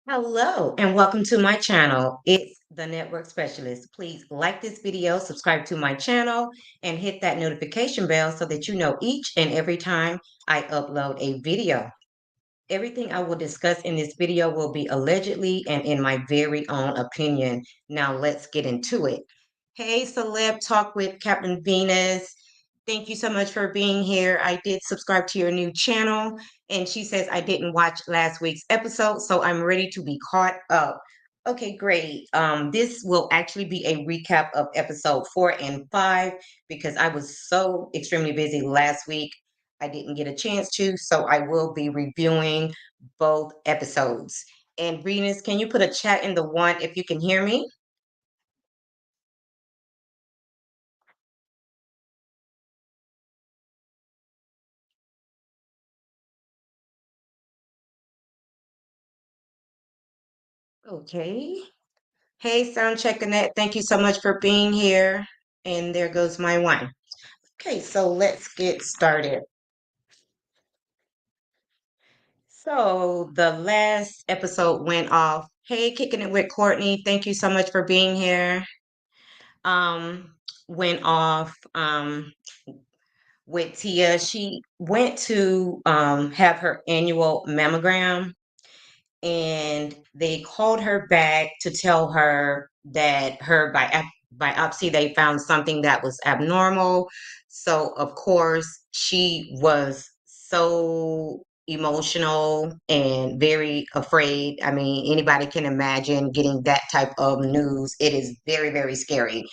Hello and welcome to my channel. It's the Network Specialist. Please like this video, subscribe to my channel, and hit that notification bell so that you know each and every time I upload a video. Everything I will discuss in this video will be allegedly and in my very own opinion. Now let's get into it. Hey, Celeb Talk with Captain Venus. Thank you so much for being here. I did subscribe to your new channel, and she says I didn't watch last week's episode, so I'm ready to be caught up. Okay, great. This will actually be a recap of episode 4 and 5 because I was so extremely busy last week. I didn't get a chance to, so I will be reviewing both episodes. And Venus, can you put a chat in the one if you can hear me? Okay. Hey, sound checking that. Thank you so much for being here. And there goes my one. Okay, so let's get started. So the last episode went off. Hey, kicking it with Courtney. Thank you so much for being here. Um, went off with Tia. She went to have her annual mammogram, and they called her back to tell her that her biopsy they found something that was abnormal. So of course she was so emotional and very afraid. I mean, anybody can imagine getting that type of news. It is very, very scary.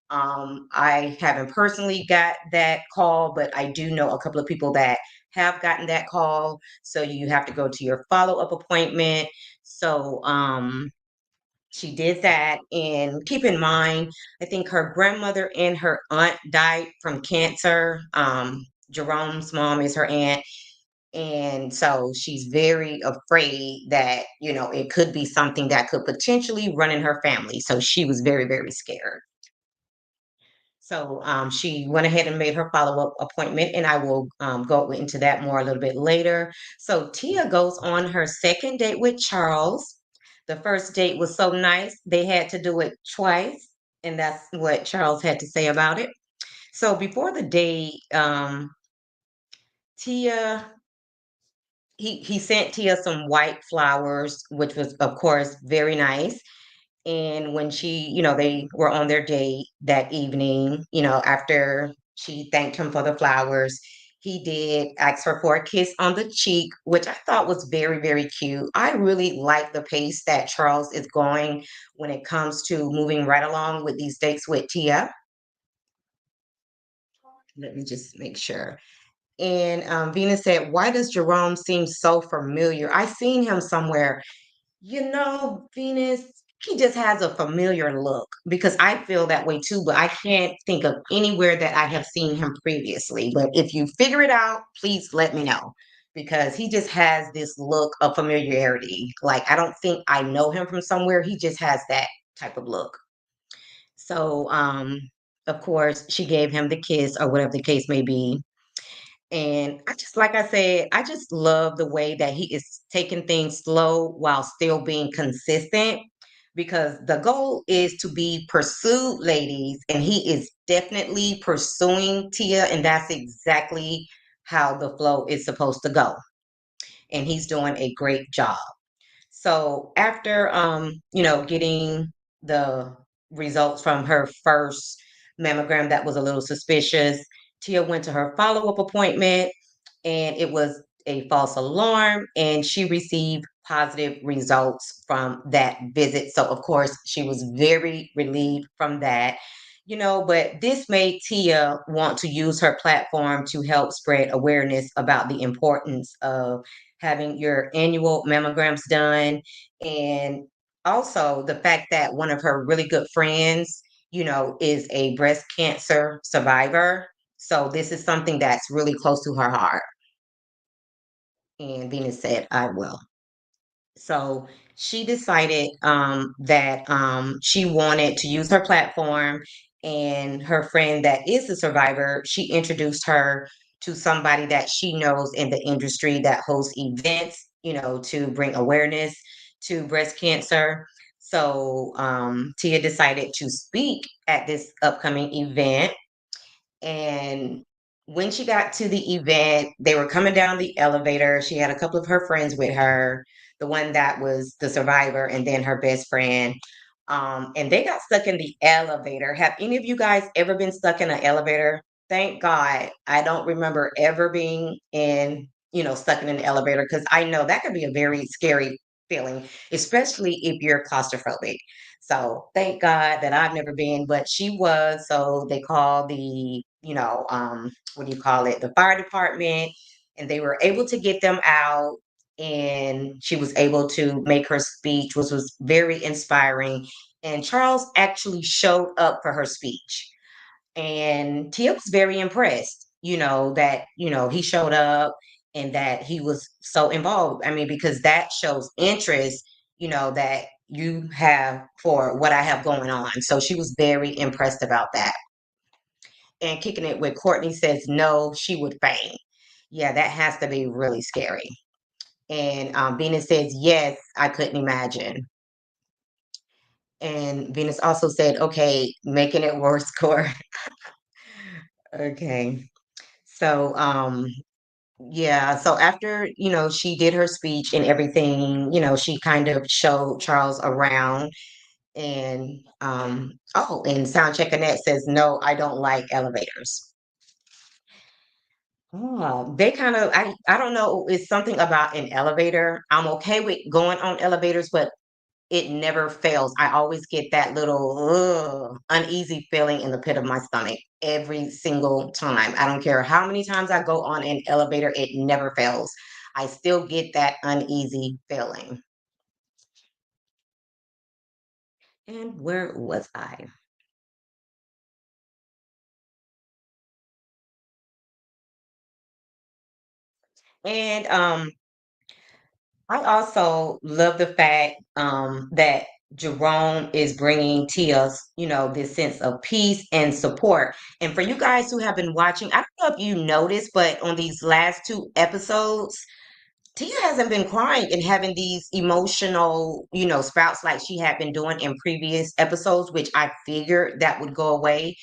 I haven't personally got that call, but I do know a couple of people that have gotten that call. So you have to go to your follow-up appointment. So she did that. And keep in mind, I think her grandmother and her aunt died from cancer. Jerome's mom is her aunt. And so she's very afraid that, it could be something that could potentially run in her family. So she was very, very scared. So she went ahead and made her follow-up appointment, and I will go into that more a little bit later. So Tia goes on her second date with Charles. The first date was so nice, they had to do it twice, and that's what Charles had to say about it. So before the date, Tia he sent Tia some white flowers, which was of course very nice. And when they were on their date that evening, after she thanked him for the flowers, he did ask her for a kiss on the cheek, which I thought was very, very cute. I really like the pace that Charles is going when it comes to moving right along with these dates with Tia. Let me just make sure. And Venus said, "Why does Jerome seem so familiar? I seen him somewhere." Venus, he just has a familiar look because I feel that way too, but I can't think of anywhere that I have seen him previously. But if you figure it out, please let me know because he just has this look of familiarity. Like, I don't think I know him from somewhere. He just has that type of look. So, of course, she gave him the kiss or whatever the case may be. And I just, like I said, I just love the way that he is taking things slow while still being consistent because the goal is to be pursued, ladies. And he is definitely pursuing Tia. And that's exactly how the flow is supposed to go. And he's doing a great job. So after getting the results from her first mammogram that was a little suspicious, Tia went to her follow-up appointment and it was a false alarm and she received positive results from that visit. So of course she was very relieved from that. But this made Tia want to use her platform to help spread awareness about the importance of having your annual mammograms done. And also the fact that one of her really good friends, is a breast cancer survivor. So this is something that's really close to her heart. And Venus said, I will. So she decided that she wanted to use her platform, and her friend that is a survivor, she introduced her to somebody that she knows in the industry that hosts events, to bring awareness to breast cancer. So Tia decided to speak at this upcoming event. And when she got to the event, they were coming down the elevator. She had a couple of her friends with her, the one that was the survivor, and then her best friend. And they got stuck in the elevator. Have any of you guys ever been stuck in an elevator? Thank God I don't remember ever being stuck in an elevator because I know that could be a very scary feeling, especially if you're claustrophobic. So thank God that I've never been, but she was. So they called what do you call it? The fire department, and they were able to get them out. And she was able to make her speech, which was very inspiring. And Charles actually showed up for her speech. And Tia was very impressed, he showed up and that he was so involved. I mean, because that shows interest, that you have for what I have going on. So she was very impressed about that. And kicking it with Courtney says no, she would faint. Yeah, that has to be really scary. And Venus says yes, I couldn't imagine. And Venus also said, okay, making it worse, Core. Okay. So yeah, so after, she did her speech and everything, she kind of showed Charles around. And and Soundcheck Annette says, no, I don't like elevators. Oh, they kind of, I don't know, it's something about an elevator. I'm okay with going on elevators, but it never fails. I always get that little uneasy feeling in the pit of my stomach every single time. I don't care how many times I go on an elevator, it never fails. I still get that uneasy feeling. And where was I? And I also love the fact that Jerome is bringing Tia's, this sense of peace and support. And for you guys who have been watching, I don't know if you noticed, but on these last two episodes, Tia hasn't been crying and having these emotional, spouts like she had been doing in previous episodes, which I figured that would go away.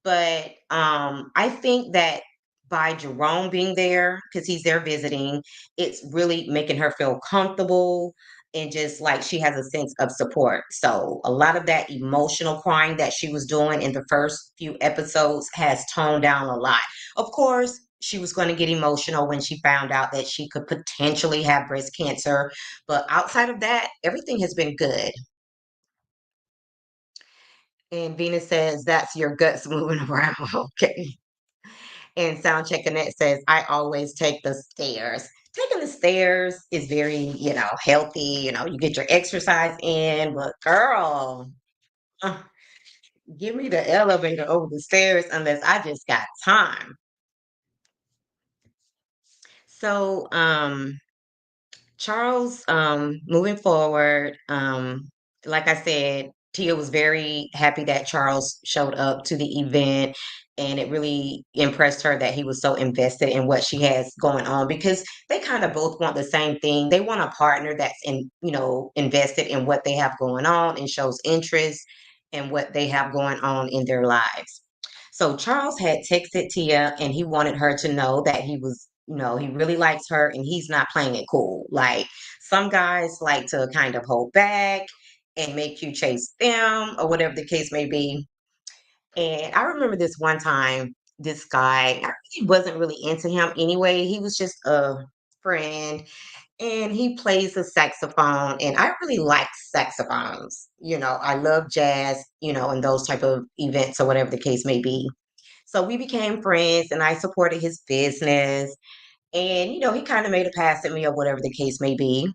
But I think that by Jerome being there, because he's there visiting, it's really making her feel comfortable and just like she has a sense of support. So a lot of that emotional crying that she was doing in the first few episodes has toned down a lot. Of course, she was going to get emotional when she found out that she could potentially have breast cancer. But outside of that, everything has been good. And Venus says, that's your guts moving around. Okay. And sound checking it says, I always take the stairs. Taking the stairs is very, healthy. You get your exercise in, but girl, uh, give me the elevator over the stairs unless I just got time. So, Charles, moving forward, like I said, Tia was very happy that Charles showed up to the event, and it really impressed her that he was so invested in what she has going on because they kind of both want the same thing. They want a partner that's invested in what they have going on and shows interest in what they have going on in their lives. So Charles had texted Tia and he wanted her to know that he was, he really likes her and he's not playing it cool. Like some guys like to kind of hold back and make you chase them or whatever the case may be. And I remember this one time, this guy, I really wasn't really into him anyway. He was just a friend and he plays the saxophone and I really like saxophones. I love jazz, and those type of events or whatever the case may be. So we became friends and I supported his business. And, he kind of made a pass at me or whatever the case may be.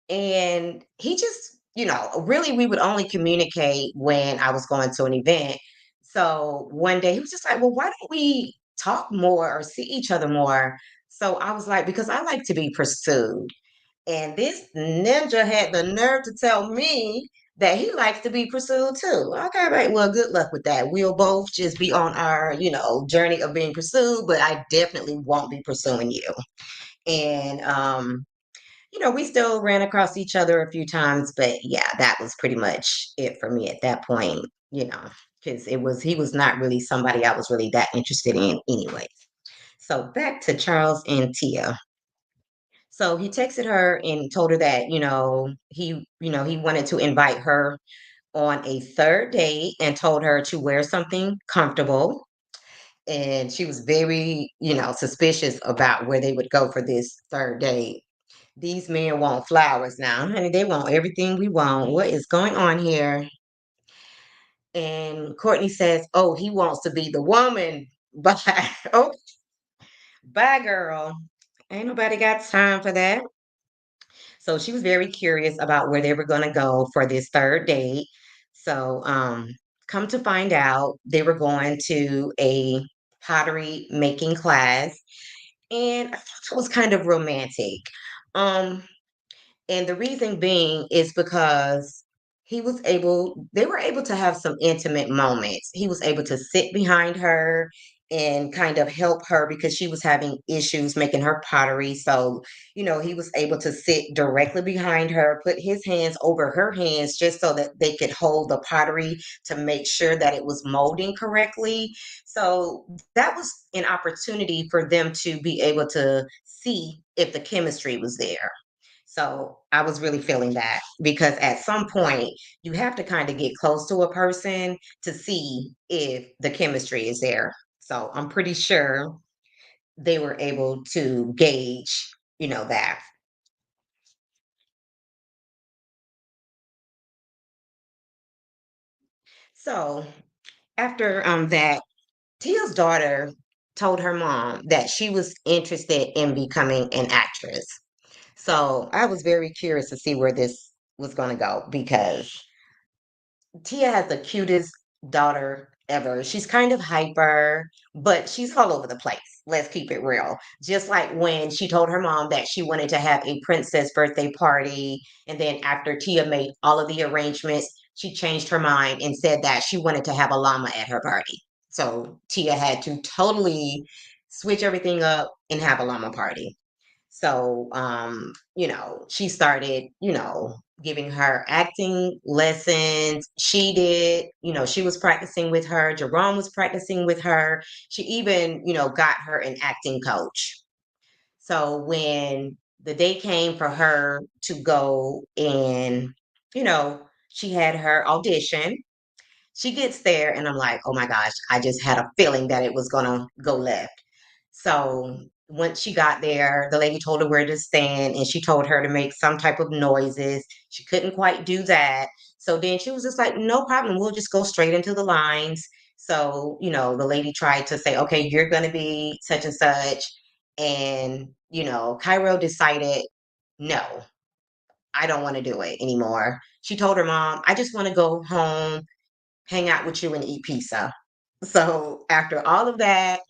And he just, really we would only communicate when I was going to an event. So one day he was just like, well, why don't we talk more or see each other more? So I was like, because I like to be pursued. And this ninja had the nerve to tell me that he likes to be pursued too. Okay, right. Well, good luck with that. We'll both just be on our, journey of being pursued, but I definitely won't be pursuing you. And We still ran across each other a few times, but yeah, that was pretty much it for me at that point, you know, because he was not really somebody I was really that interested in anyway. So back to Charles and Tia. So he texted her and told her that, he wanted to invite her on a third date and told her to wear something comfortable. And she was very, suspicious about where they would go for this third date. These men want flowers now, honey. They want everything we want. What is going on here? And Courtney says, "Oh, he wants to be the woman." But oh, bye, girl. Ain't nobody got time for that. So she was very curious about where they were going to go for this third date. So, come to find out, they were going to a pottery making class, and I thought it was kind of romantic. Um, And the reason being is because they were able to have some intimate moments. He was able to sit behind her and kind of help her because she was having issues making her pottery. So, he was able to sit directly behind her, put his hands over her hands just so that they could hold the pottery to make sure that it was molding correctly. So, that was an opportunity for them to be able to see if the chemistry was there. So I was really feeling that because at some point you have to kind of get close to a person to see if the chemistry is there. So I'm pretty sure they were able to gauge, that. So after that, Tia's daughter told her mom that she was interested in becoming an actress. So I was very curious to see where this was going to go because Tia has the cutest daughter ever. She's kind of hyper, but she's all over the place. Let's keep it real. Just like when she told her mom that she wanted to have a princess birthday party, and then after Tia made all of the arrangements, she changed her mind and said that she wanted to have a llama at her party. So Tia had to totally switch everything up and have a llama party. So, she started, giving her acting lessons. She did, she was practicing with her. Jerome was practicing with her. She even, got her an acting coach. So when the day came for her to go and, she had her audition, she gets there and I'm like, "Oh my gosh, I just had a feeling that it was gonna go left." So once she got there, the lady told her where to stand and she told her to make some type of noises. She couldn't quite do that. So then she was just like, "No problem. We'll just go straight into the lines." So, the lady tried to say, "Okay, you're going to be such and such." And, Cairo decided, "No, I don't want to do it anymore." She told her mom, "I just want to go home, hang out with you and eat pizza." So after all of that,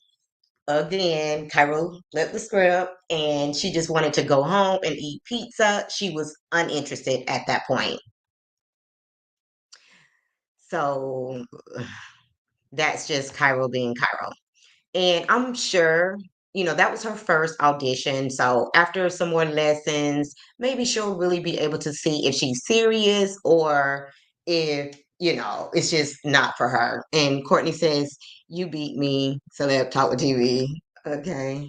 again, Cairo flipped the script and she just wanted to go home and eat pizza. She was uninterested at that point. So that's just Cairo being Cairo. And I'm sure, that was her first audition. So after some more lessons, maybe she'll really be able to see if she's serious or if, it's just not for her. And Courtney says, "You beat me, celeb talk with TV." Okay.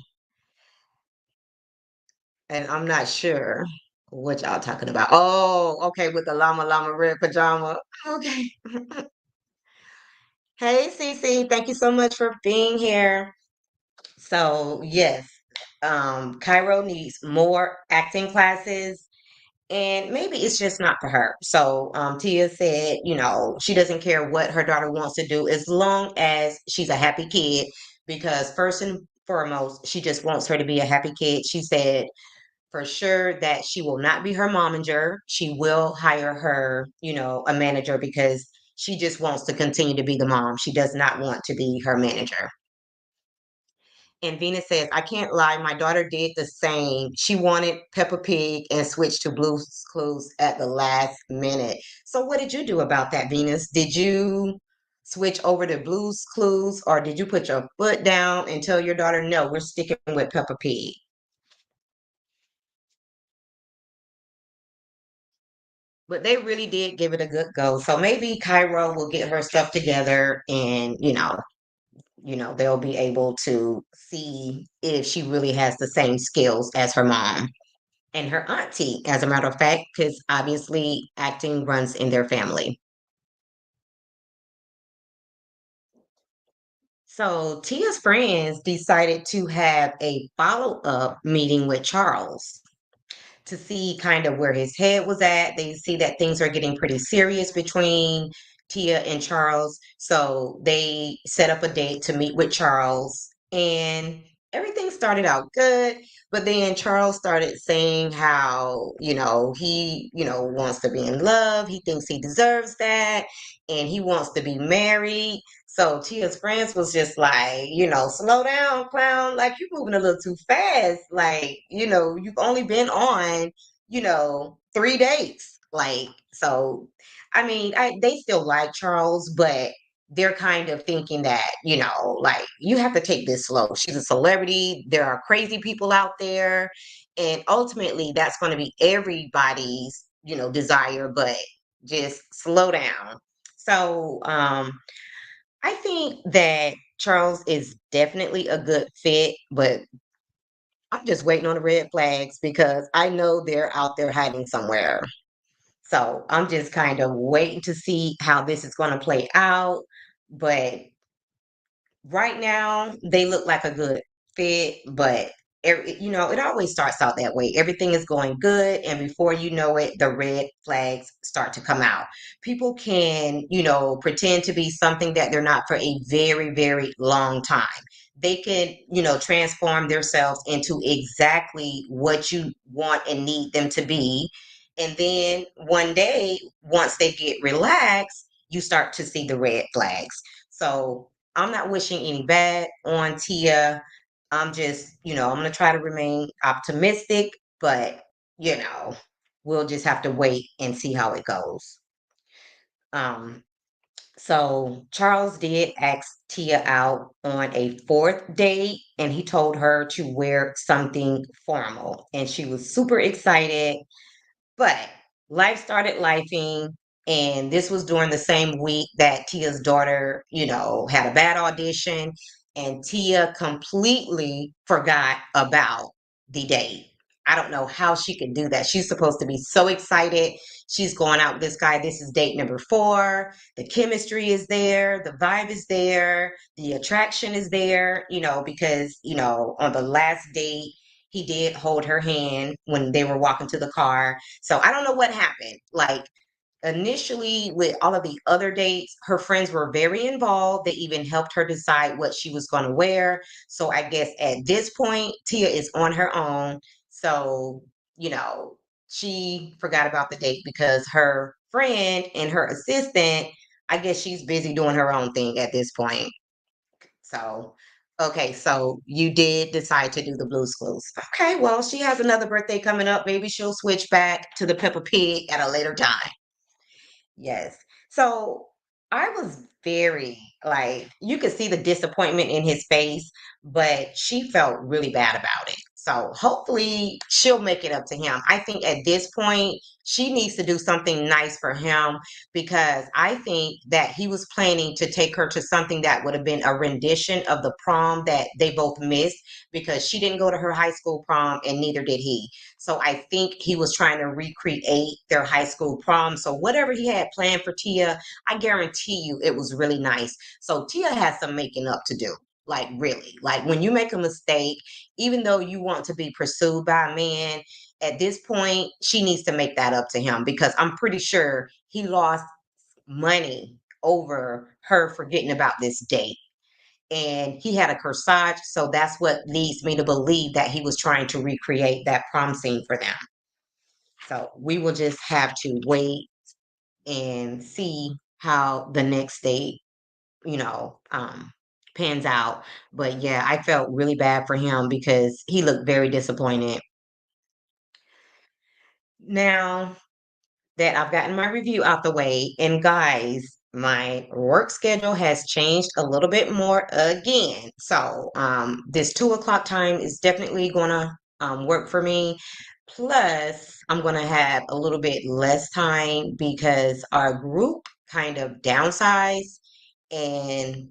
And I'm not sure what y'all talking about. Oh, okay, with the llama llama red pajama. Okay. Hey, Cece, thank you so much for being here. So, yes, Cairo needs more acting classes, and maybe it's just not for her. So, Tia said, she doesn't care what her daughter wants to do as long as she's a happy kid, because first and foremost, she just wants her to be a happy kid. She said, for sure that she will not be her momager. She will hire her, a manager because she just wants to continue to be the mom. She does not want to be her manager. And Venus says, "I can't lie. My daughter did the same. She wanted Peppa Pig and switched to Blue's Clues at the last minute." So, what did you do about that, Venus? Did you switch over to Blue's Clues or did you put your foot down and tell your daughter, "No, we're sticking with Peppa Pig"? But they really did give it a good go. So maybe Cairo will get her stuff together and, they'll be able to see if she really has the same skills as her mom and her auntie, as a matter of fact, because obviously acting runs in their family. So Tia's friends decided to have a follow-up meeting with Charles to see kind of where his head was at. They see that things are getting pretty serious between Tia and Charles. So they set up a date to meet with Charles, and everything started out good. But then Charles started saying how, he, wants to be in love. He thinks he deserves that, and he wants to be married. So Tia's friends was just like, slow down, clown. Like, you're moving a little too fast. Like, you've only been on, 3 dates. Like, so, I mean, they still like Charles, but they're kind of thinking that, like, you have to take this slow. She's a celebrity. There are crazy people out there. And ultimately, that's going to be everybody's, desire, but just slow down. So, I think that Charles is definitely a good fit, but I'm just waiting on the red flags because I know they're out there hiding somewhere. So I'm just kind of waiting to see how this is going to play out. But right now, they look like a good fit, but it always starts out that way. Everything is going good, and before you know it, the red flags start to come out. People can, pretend to be something that they're not for a very, very long time. They can, transform themselves into exactly what you want and need them to be. And then one day, once they get relaxed, you start to see the red flags. So I'm not wishing any bad on Tia. I'm just, I'm going to try to remain optimistic, but, you know, we'll just have to wait and see how it goes. Um, so Charles did ask Tia out on a fourth date, and he told her to wear something formal. And she was super excited, but life started lifing, and this was during the same week that Tia's daughter, had a bad audition, and Tia completely forgot about the date. I don't know how she could do that. She's supposed to be so excited. She's going out with this guy. This is date number four. The chemistry is there. The vibe is there. The attraction is there, because, on the last date, he did hold her hand when they were walking to the car. So I don't know what happened. Like, initially, with all of the other dates, her friends were very involved. They even helped her decide what she was going to wear. So I guess at this point, Tia is on her own. So, you know, she forgot about the date because her friend and her assistant, I guess she's busy doing her own thing at this point. So, okay, so you did decide to do the Blues Clues. Okay, well, she has another birthday coming up. Maybe she'll switch back to the Peppa Pig at a later time. Yes. So I was very like, you could see the disappointment in his face, but she felt really bad about it. So hopefully she'll make it up to him. I think at this point, she needs to do something nice for him because I think that he was planning to take her to something that would have been a rendition of the prom that they both missed because she didn't go to her high school prom and neither did he. So I think he was trying to recreate their high school prom. So whatever he had planned for Tia, I guarantee you it was really nice. So Tia has some making up to do. Like, really, like when you make a mistake, even though you want to be pursued by a man, at this point, she needs to make that up to him because I'm pretty sure he lost money over her forgetting about this date, and he had a corsage. So that's what leads me to believe that he was trying to recreate that prom scene for them. So we will just have to wait and see how the next date, you know, um, pans out. But yeah, I felt really bad for him because he looked very disappointed. Now that I've gotten my review out the way, and guys, my work schedule has changed a little bit more again. So this 2 o'clock time is definitely gonna work for me. Plus, I'm going to have a little bit less time because our group kind of downsized and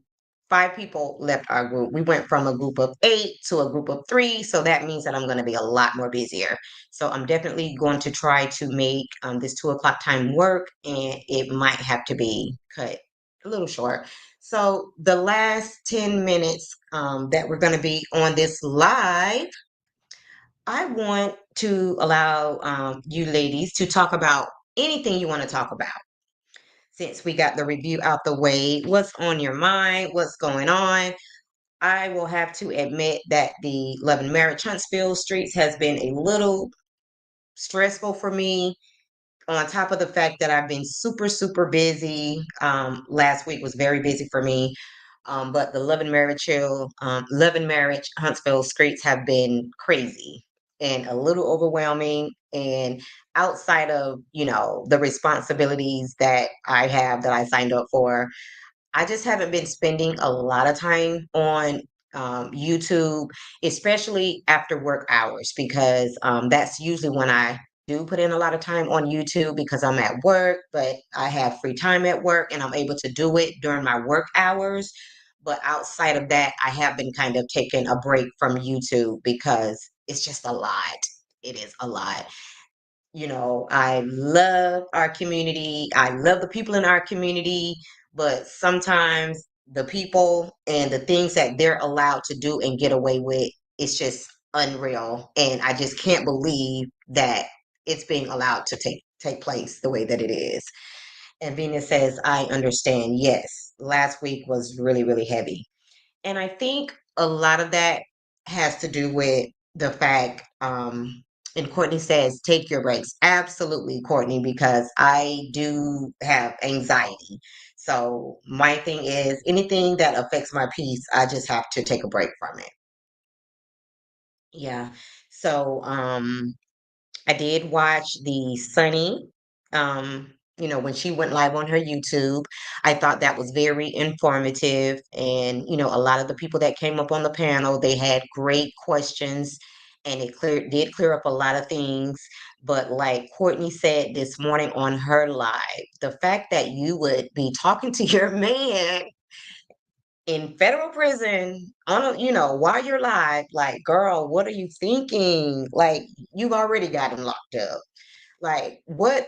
five people left our group. We went from a group of eight to a group of three. So that means that I'm going to be a lot more busier. So I'm definitely going to try to make this 2 o'clock time work, and it might have to be cut a little short. So the last 10 minutes that we're going to be on this live, I want to allow you ladies to talk about anything you want to talk about. Since we got the review out the way, what's on your mind? What's going on? I will have to admit that the Love and Marriage Huntsville streets has been a little stressful for me. On top of the fact that I've been super, super busy. Last week was very busy for me. But the Love and Marriage Huntsville streets have been crazy and a little overwhelming. And outside of, the responsibilities that I have that I signed up for, I just haven't been spending a lot of time on YouTube, especially after work hours, because that's usually when I do put in a lot of time on YouTube because I'm at work, but I have free time at work and I'm able to do it during my work hours. But outside of that, I have been kind of taking a break from YouTube because it's just a lot. It is a lot. I love our community. I love the people in our community, but sometimes the people and the things that they're allowed to do and get away with, it's just unreal. And I just can't believe that it's being allowed to take place the way that it is. And Venus says, I understand. Yes, last week was really, really heavy. And I think a lot of that has to do with the fact, and Courtney says, take your breaks. Absolutely, Courtney, because I do have anxiety. So my thing is anything that affects my peace, I just have to take a break from it. Yeah. So, I did watch the Sunny, when she went live on her YouTube. I thought that was very informative. And, a lot of the people that came up on the panel, they had great questions and it did clear up a lot of things. But like Courtney said this morning on her live, the fact that you would be talking to your man in federal prison while you're live, like, girl, what are you thinking? Like, you've already got him locked up. Like, what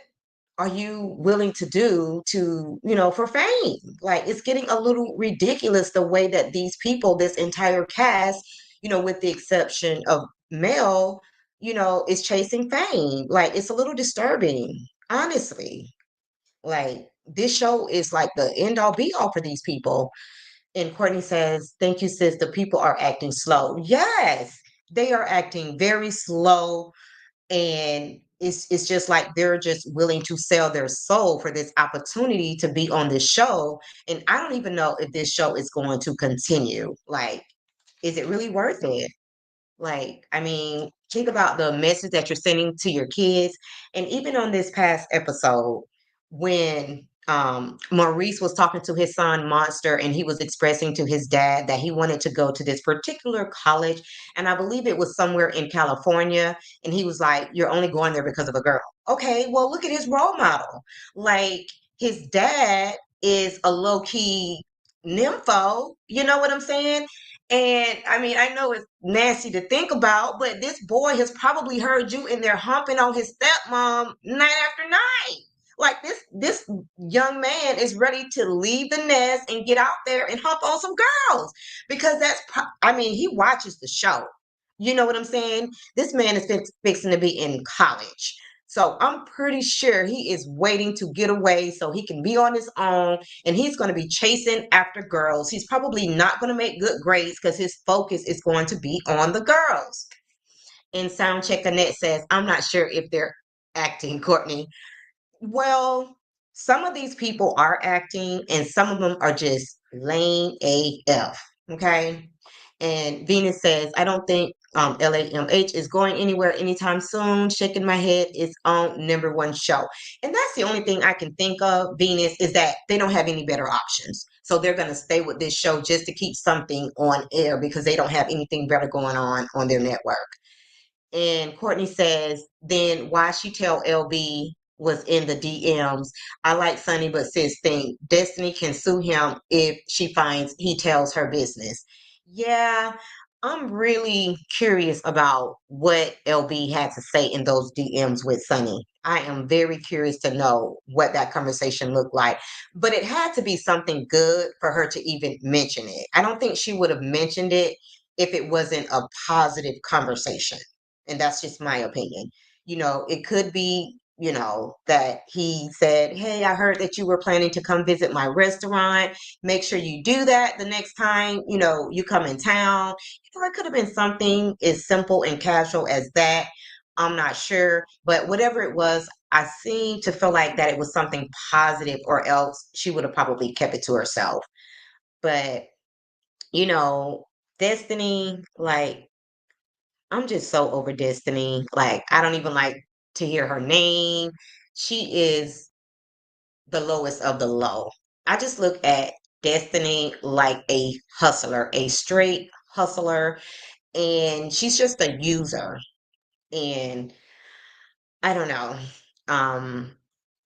are you willing to do for fame? Like, it's getting a little ridiculous the way that these people, this entire cast, with the exception of Mel, is chasing fame. Like, it's a little disturbing, honestly. Like, this show is like the end all be all for these people. And Courtney says, thank you, sis. The people are acting slow. Yes, they are acting very slow, and it's just like they're just willing to sell their soul for this opportunity to be on this show. And I don't even know if this show is going to continue. Like, is it really worth it? Like, I mean, think about the message that you're sending to your kids. And even on this past episode, when Maurice was talking to his son Monster, and he was expressing to his dad that he wanted to go to this particular college, and I believe it was somewhere in California, and he was like, "You're only going there because of a girl." Okay, well, look at his role model. Like, his dad is a low key nympho. You know what I'm saying? And I mean, I know it's nasty to think about, but this boy has probably heard you in there humping on his stepmom night after night. Like, this young man is ready to leave the nest and get out there and hump on some girls because I mean, he watches the show. You know what I'm saying? This man is fixing to be in college. So I'm pretty sure he is waiting to get away so he can be on his own, and he's going to be chasing after girls. He's probably not going to make good grades because his focus is going to be on the girls. And Soundcheck Annette says, I'm not sure if they're acting, Courtney. Well, some of these people are acting, and some of them are just lame AF. Okay. And Venus says, I don't think LAMH is going anywhere anytime soon. Shaking my head is on number one show. And that's the only thing I can think of, Venus, is that they don't have any better options. So they're going to stay with this show just to keep something on air because they don't have anything better going on their network. And Courtney says, then why she tell LB was in the DMs. I like Sonny, but sis think Destiny can sue him if she finds he tells her business. Yeah, I'm really curious about what LB had to say in those DMs with Sonny. I am very curious to know what that conversation looked like. But it had to be something good for her to even mention it. I don't think she would have mentioned it if it wasn't a positive conversation. And that's just my opinion. It could be, that he said, hey, I heard that you were planning to come visit my restaurant. Make sure you do that the next time, you come in town. It could have been something as simple and casual as that. I'm not sure. But whatever it was, I seem to feel like that it was something positive, or else she would have probably kept it to herself. But, you know, Destiny, like, I'm just so over Destiny. Like, I don't even like to hear her name. She is the lowest of the low. I just look at Destiny like a hustler, a straight hustler, and she's just a user. And I don't know. Um,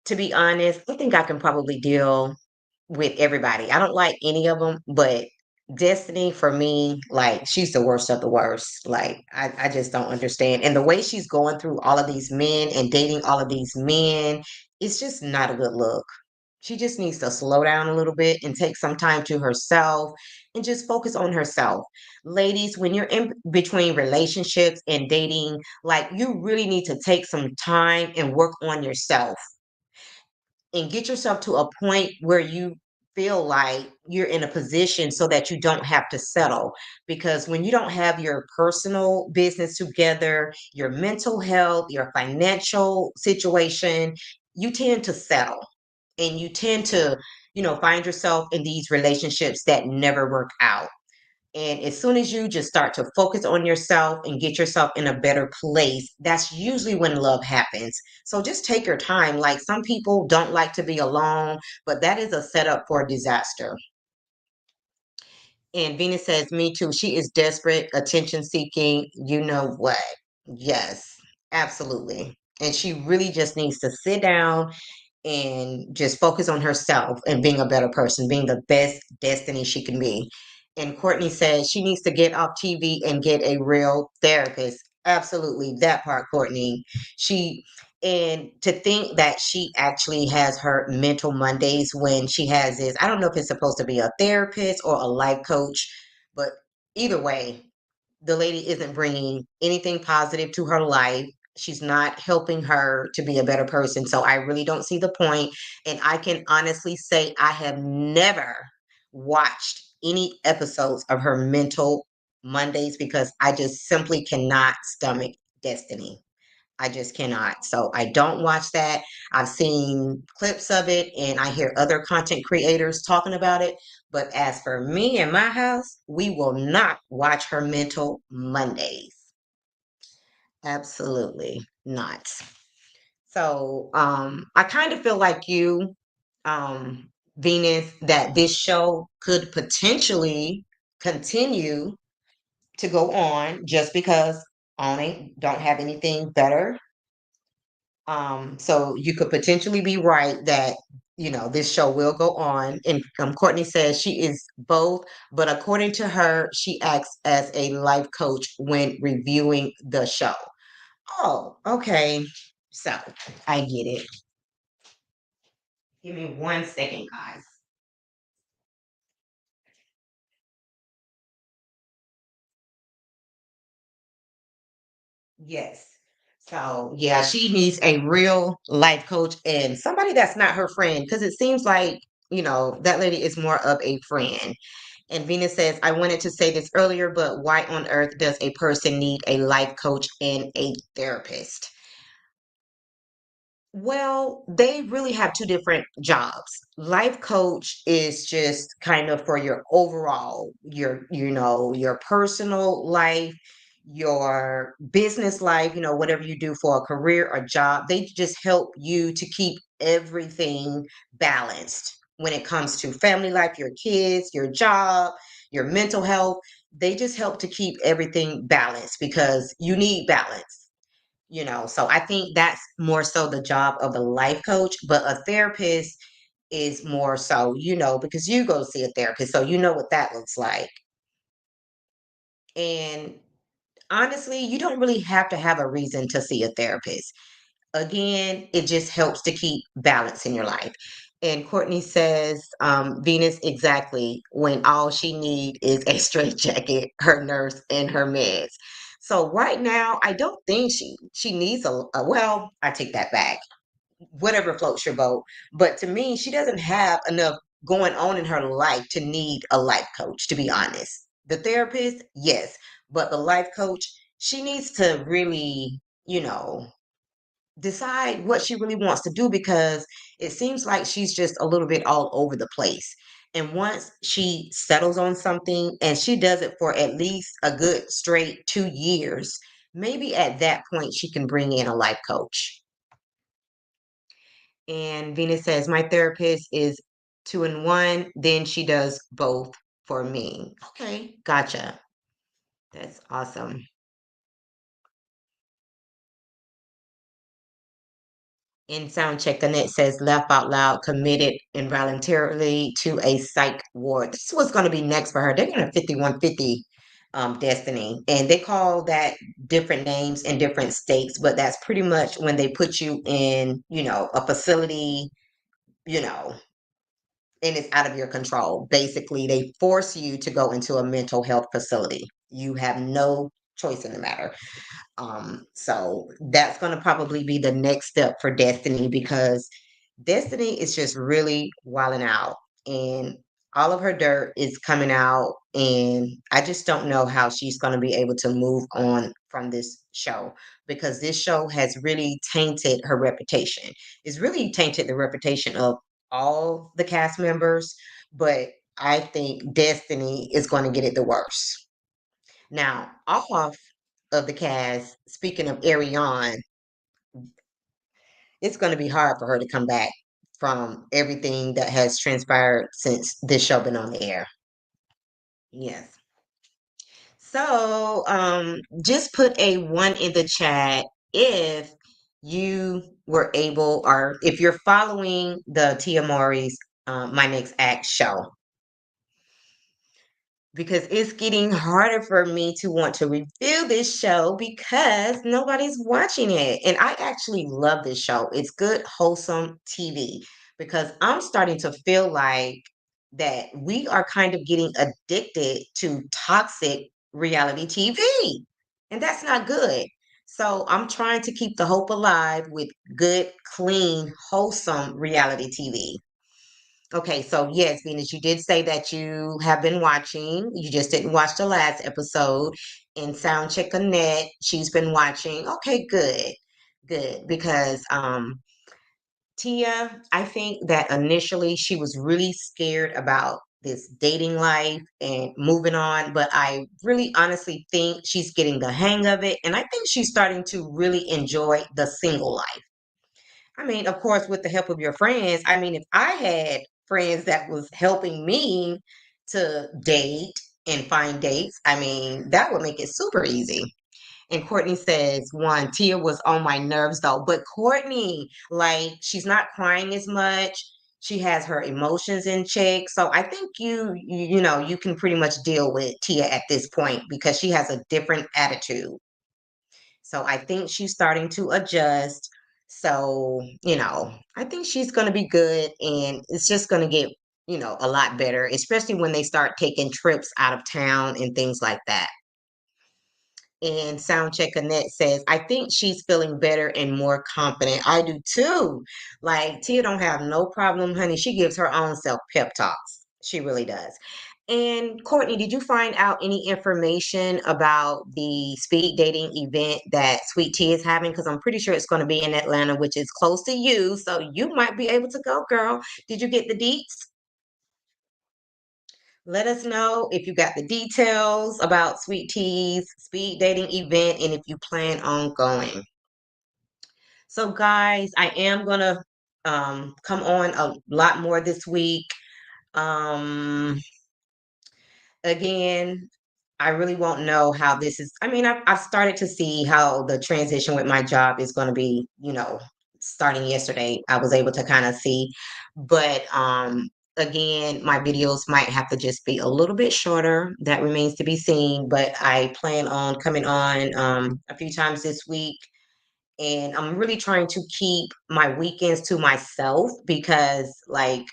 to be honest, I think I can probably deal with everybody. I don't like any of them, but Destiny for me, like she's the worst of the worst. Like I just don't understand. And the way she's going through all of these men and dating all of these men, it's just not a good look. She just needs to slow down a little bit and take some time to herself and just focus on herself. Ladies, when you're in between relationships and dating, like you really need to take some time and work on yourself and get yourself to a point where you feel like you're in a position so that you don't have to settle. Because when you don't have your personal business together, your mental health, your financial situation, you tend to settle and you tend to, find yourself in these relationships that never work out. And as soon as you just start to focus on yourself and get yourself in a better place, that's usually when love happens. So just take your time. Like some people don't like to be alone, but that is a setup for a disaster. And Venus says, me too. She is desperate, attention seeking. You know what? Yes, absolutely. And she really just needs to sit down and just focus on herself and being a better person, being the best Destiny she can be. And Courtney says she needs to get off TV and get a real therapist. Absolutely, that part, Courtney. She and to think that she actually has her mental Mondays when she has this. I don't know if it's supposed to be a therapist or a life coach, but either way, the lady isn't bringing anything positive to her life. She's not helping her to be a better person. So I really don't see the point. And I can honestly say I have never watched any episodes of her Mental Mondays because I just simply cannot stomach Destiny. I just cannot. So I don't watch that. I've seen clips of it and I hear other content creators talking about it. But as for me and my house, we will not watch her Mental Mondays. Absolutely not. So I kind of feel like you, Venus, that this show could potentially continue to go on just because Oni don't have anything better. So you could potentially be right that this show will go on. And Courtney says she is both, but according to her, she acts as a life coach when reviewing the show. Oh, okay. So I get it. Give me 1 second, guys. Yes. So yeah, she needs a real life coach and somebody that's not her friend because it seems like, that lady is more of a friend. And Venus says, I wanted to say this earlier, but why on earth does a person need a life coach and a therapist? Well, they really have two different jobs. Life coach is just kind of for your overall, your personal life, your business life, whatever you do for a career or job. They just help you to keep everything balanced when it comes to family life, your kids, your job, your mental health. They just help to keep everything balanced because you need balance. So I think that's more so the job of a life coach, but a therapist is more so, because you go see a therapist, so you know what that looks like. And honestly, you don't really have to have a reason to see a therapist. Again, it just helps to keep balance in your life. And Courtney says, Venus, exactly, when all she need is a straight jacket, her nurse, and her meds. So right now, I don't think she needs well, I take that back. Whatever floats your boat. But to me, she doesn't have enough going on in her life to need a life coach, to be honest. The therapist, yes, but the life coach, she needs to really, decide what she really wants to do because it seems like she's just a little bit all over the place. And once she settles on something and she does it for at least a good straight 2 years, maybe at that point she can bring in a life coach. And Venus says, my therapist is 2 in 1, then she does both for me. Okay, gotcha. That's awesome. In sound check, Annette says, laugh out loud, committed involuntarily to a psych ward. This was going to be next for her. They're going to 5150 Destiny. And they call that different names in different states, but that's pretty much when they put you in, a facility, you know, and it's out of your control. Basically, they force you to go into a mental health facility. You have no choice in the matter. So that's going to probably be the next step for Destiny because Destiny is just really wilding out and all of her dirt is coming out. And I just don't know how she's going to be able to move on from this show because this show has really tainted her reputation. It's really tainted the reputation of all the cast members, but I think Destiny is going to get it the worst. Now, off of the cast, speaking of Ariane, it's going to be hard for her to come back from everything that has transpired since this show been on the air. Yes. So, just put a 1 in the chat if you were able, or if you're following the Tia Mowry's My Next Act show. Because it's getting harder for me to want to review this show because nobody's watching it. And I actually love this show. It's good, wholesome TV because I'm starting to feel like that we are kind of getting addicted to toxic reality TV. And that's not good. So I'm trying to keep the hope alive with good, clean, wholesome reality TV. Okay, so yes, Venus, you did say that you have been watching. You just didn't watch the last episode. And Soundcheck Annette, she's been watching. Okay, good, good. Because Tia, I think that initially she was really scared about this dating life and moving on, but I really honestly think she's getting the hang of it. And I think she's starting to really enjoy the single life. I mean, of course, with the help of your friends. I mean, if I had friends that was helping me to date and find dates, I mean, that would make it super easy. And Courtney says, one, Tia was on my nerves though. But Courtney, like, she's not crying as much. She has her emotions in check. So I think you can pretty much deal with Tia at this point because she has a different attitude. So I think she's starting to adjust. So, I think she's going to be good and it's just going to get, a lot better, especially when they start taking trips out of town and things like that. And Soundcheck Annette says, I think she's feeling better and more confident. I do too. Like Tia don't have no problem, honey. She gives her own self pep talks. She really does. And Courtney, did you find out any information about the speed dating event that Sweet Tea is having? Because I'm pretty sure it's going to be in Atlanta, which is close to you. So you might be able to go, girl. Did you get the deets? Let us know if you got the details about Sweet Tea's speed dating event and if you plan on going. So, guys, I am going to come on a lot more this week. Um, again, I really won't know how this is. I mean, I've started to see how the transition with my job is going to be, starting yesterday. I was able to kind of see, but again, my videos might have to just be a little bit shorter. That remains to be seen, but I plan on coming on a few times this week, and I'm really trying to keep my weekends to myself because, like,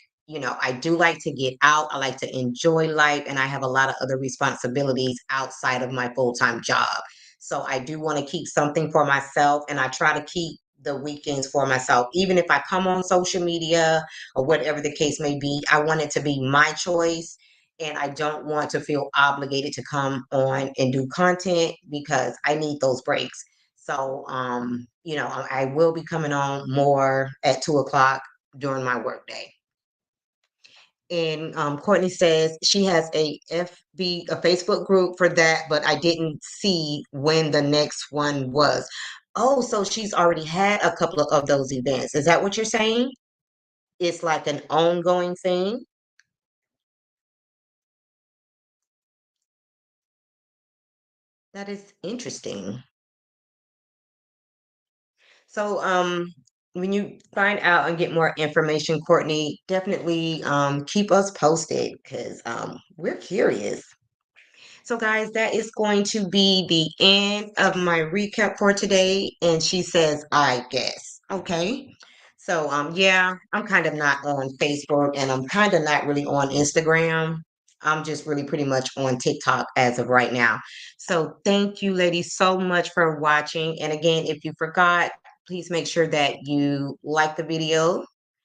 I do like to get out. I like to enjoy life, and I have a lot of other responsibilities outside of my full-time job. So I do want to keep something for myself, and I try to keep the weekends for myself. Even if I come on social media or whatever the case may be, I want it to be my choice. And I don't want to feel obligated to come on and do content because I need those breaks. So, I will be coming on more at 2 o'clock during my workday. And Courtney says she has a Facebook group for that, but I didn't see when the next one was. Oh, so she's already had a couple of those events. Is that what you're saying? It's like an ongoing thing. That is interesting. So, when you find out and get more information, Courtney, definitely keep us posted because we're curious. So, guys, that is going to be the end of my recap for today. And she says, I guess. Okay. So, yeah, I'm kind of not on Facebook and I'm kind of not really on Instagram. I'm just really pretty much on TikTok as of right now. So, thank you, ladies, so much for watching. And again, if you forgot, please make sure that you like the video,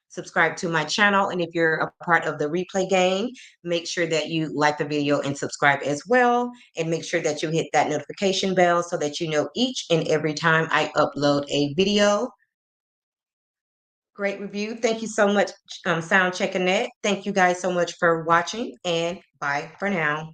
subscribe to my channel. And if you're a part of the replay gang, make sure that you like the video and subscribe as well. And make sure that you hit that notification bell so that you know each and every time I upload a video. Great review. Thank you so much, Sound Check Annette. Thank you guys so much for watching, and bye for now.